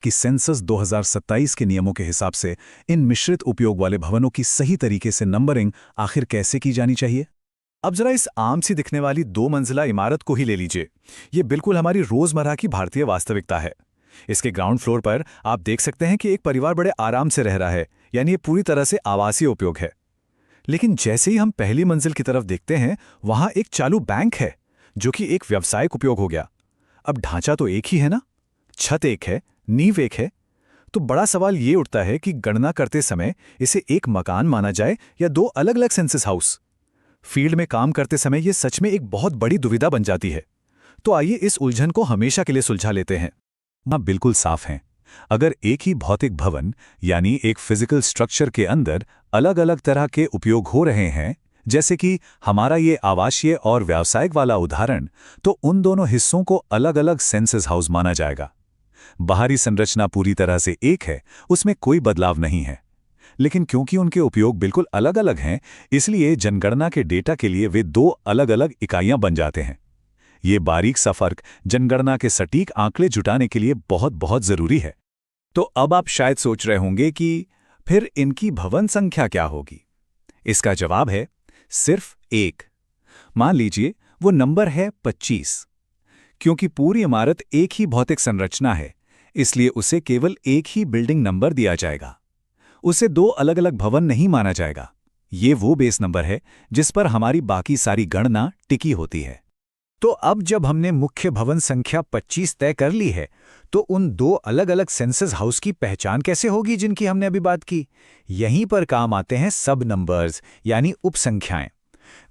कि सेंसस 2027 के नियमों के हिसाब से इन मिश्रित उपयोग वाले भवनों की सही तरीके से नंबरिंग आखिर कैसे की जानी चाहिए। अब जरा इस आम सी दिखने वाली 2 मंजिला इमारत को ही ले लीजिए। ये बिल्कुल हमारी रोजमर्रा की भारतीय वास्तविकता है। इसके ग्राउंड फ्लोर पर आप देख सकते हैं कि एक परिवार बड़े आराम से रह रहा है, यानी ये पूरी तरह से आवासीय उपयोग है। लेकिन जैसे ही हम पहली मंजिल की तरफ देखते हैं, वहां एक चालू बैंक है जो कि एक व्यावसायिक उपयोग हो गया। अब ढांचा तो एक ही है ना, छत एक है, नींव एक है। तो बड़ा सवाल ये उठता है कि गणना करते समय इसे एक मकान माना जाए या 2 अलग-अलग सेंसस हाउस। फील्ड में काम करते समय ये सच में एक बहुत बड़ी दुविधा बन जाती है। तो आइए इस उलझन को हमेशा के लिए सुलझा लेते हैं। हाँ, बिल्कुल साफ हैं। अगर एक ही भौतिक भवन यानी एक फिजिकल स्ट्रक्चर के अंदर अलग अलग तरह के उपयोग हो रहे हैं, जैसे कि हमारा ये आवासीय और व्यावसायिक वाला उदाहरण, तो उन दोनों हिस्सों को अलग अलग सेंसस हाउस माना जाएगा। बाहरी संरचना पूरी तरह से एक है, उसमें कोई बदलाव नहीं है। लेकिन क्योंकि उनके उपयोग बिल्कुल अलग अलग हैं, इसलिए जनगणना के डेटा के लिए वे 2 अलग अलग इकाइयां बन जाते हैं। ये बारीक सा फर्क जनगणना के सटीक आंकड़े जुटाने के लिए बहुत बहुत जरूरी है। तो अब आप शायद सोच रहे होंगे कि फिर इनकी भवन संख्या क्या होगी। इसका जवाब है सिर्फ 1। मान लीजिए वो नंबर है 25। क्योंकि पूरी इमारत एक ही भौतिक संरचना है, इसलिए उसे केवल एक ही बिल्डिंग नंबर दिया जाएगा। उसे 2 अलग अलग भवन नहीं माना जाएगा। ये वो बेस नंबर है जिस पर हमारी बाकी सारी गणना टिकी होती है। तो अब जब हमने मुख्य भवन संख्या 25 तय कर ली है, तो उन 2 अलग अलग सेंसस हाउस की पहचान कैसे होगी जिनकी हमने अभी बात की। यहीं पर काम आते हैं सब नंबर्स यानी उपसंख्याएं।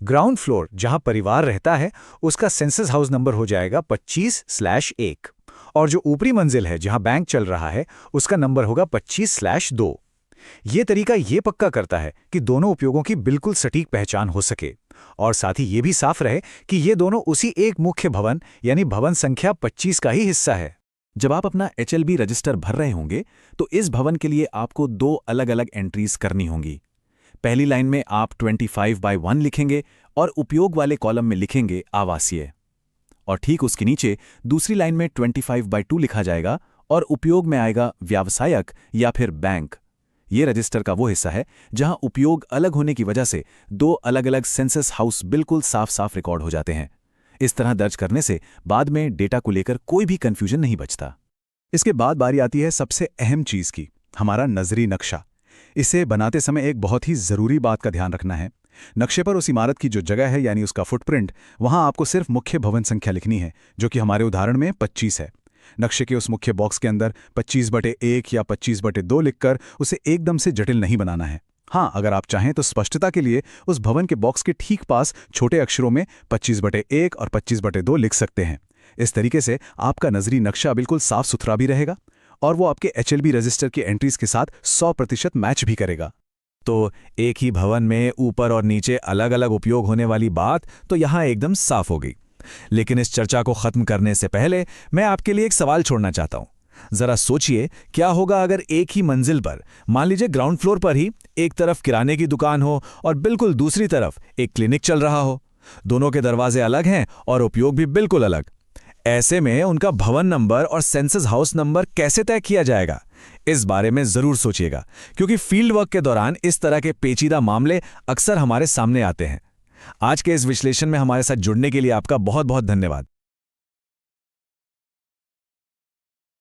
ग्राउंड फ्लोर जहां परिवार रहता है, उसका सेंसस हाउस नंबर हो जाएगा 25/1, और जो ऊपरी मंजिल है जहां बैंक चल रहा है, उसका नंबर होगा 25/2। ये तरीका ये पक्का करता है कि दोनों उपयोगों की बिल्कुल सटीक पहचान हो सके, और साथ ही ये भी साफ रहे कि ये दोनों उसी एक मुख्य भवन यानी भवन संख्या 25 का ही हिस्सा है। जब आप अपना HLB रजिस्टर भर रहे होंगे, तो इस भवन के लिए आपको 2 अलग अलग एंट्रीज करनी होंगी। पहली लाइन में आप 25/1 लिखेंगे और उपयोग वाले कॉलम में लिखेंगे आवासीय, और ठीक उसके नीचे दूसरी लाइन में 25/2 लिखा जाएगा और उपयोग में आएगा व्यावसायिक या फिर बैंक। ये रजिस्टर का वो हिस्सा है जहां उपयोग अलग होने की वजह से 2 अलग अलग सेंसस हाउस बिल्कुल साफ साफ रिकॉर्ड हो जाते हैं। इस तरह दर्ज करने से बाद में डेटा को लेकर कोई भी कंफ्यूजन नहीं बचता। इसके बाद बारी आती है सबसे अहम चीज की, हमारा नजरी नक्शा। इसे बनाते समय एक बहुत ही जरूरी बात का ध्यान रखना है। नक्शे पर उस इमारत की जो जगह है यानी उसका फुटप्रिंट, वहां आपको सिर्फ मुख्य भवन संख्या लिखनी है, जो कि हमारे उदाहरण में 25 है। नक्शे के उस मुख्य बॉक्स के अंदर 25/1 या 25/2 लिखकर उसे एकदम से जटिल नहीं बनाना है। हाँ, अगर आप चाहें तो स्पष्टता के लिए उस भवन के बॉक्स के ठीक पास छोटे अक्षरों में 25/1 और 25/2 लिख सकते हैं। इस तरीके से आपका नजरी नक्शा बिल्कुल साफ सुथरा भी रहेगा और वो आपके HLB रजिस्टर की एंट्रीज के साथ 100% मैच भी करेगा। तो एक ही भवन में ऊपर और नीचे अलग अलग उपयोग होने वाली बात तो यहाँ एकदम साफ हो गई। लेकिन इस चर्चा को खत्म करने से पहले मैं आपके लिए एक सवाल छोड़ना चाहता हूँ। जरा सोचिए, क्या होगा अगर एक ही मंजिल पर, मान लीजिए ग्राउंड फ्लोर पर ही, एक तरफ किराने की दुकान हो और बिल्कुल दूसरी तरफ एक क्लिनिक चल रहा हो। दोनों के दरवाजे अलग हैं और उपयोग भी बिल्कुल अलग। ऐसे में उनका भवन नंबर और सेंसस हाउस नंबर कैसे तय किया जाएगा, इस बारे में जरूर सोचिएगा, क्योंकि फील्ड वर्क के दौरान इस तरह के पेचीदा मामले अक्सर हमारे सामने आते हैं। आज के इस विश्लेषण में हमारे साथ जुड़ने के लिए आपका बहुत बहुत धन्यवाद।